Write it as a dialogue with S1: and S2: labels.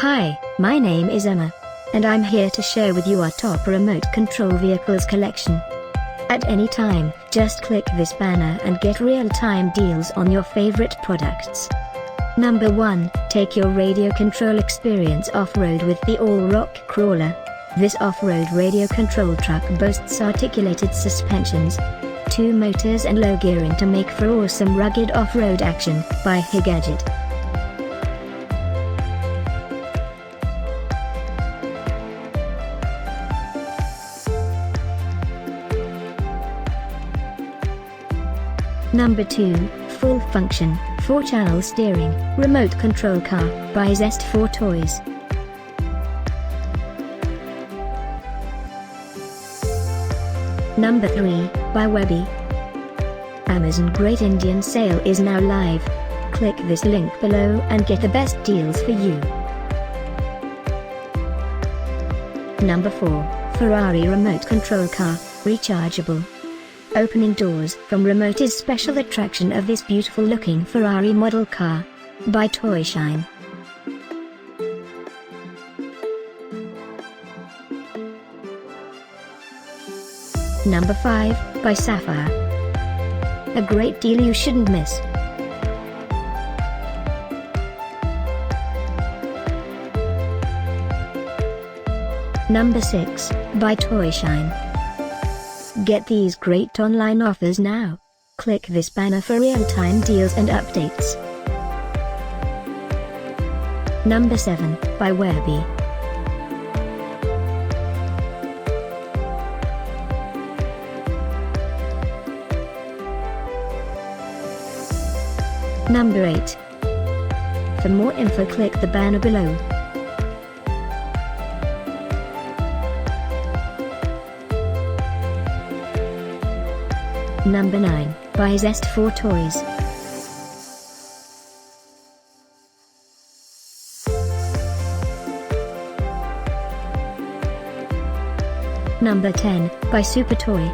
S1: Hi, my name is Emma. And I'm here to share with you our top remote control vehicles collection. At any time, just click this banner and get real-time deals on your favorite products. Number 1, take your radio control experience off-road with the All-Rock Crawler. This off-road radio control truck boasts articulated suspensions, 2 motors and low gearing to make for awesome rugged off-road action, by Higadget. Number 2, full function, 4-channel steering, remote control car, by Zest for Toyz. Number 3, by Webby. Amazon Great Indian Sale is now live. Click this link below and get the best deals for you. Number 4, Ferrari remote control car, rechargeable. Opening doors from remote is special attraction of this beautiful looking Ferrari model car, by Toyshine. Number 5, by Saffire. A great deal you shouldn't miss. Number 6, by Toyshine. Get these great online offers now. Click this banner for real-time deals and updates. Number 7, by Webby. Number 8. For more info, click the banner below. Number 9, by Zest for Toyz. Number 10, by Super Toy.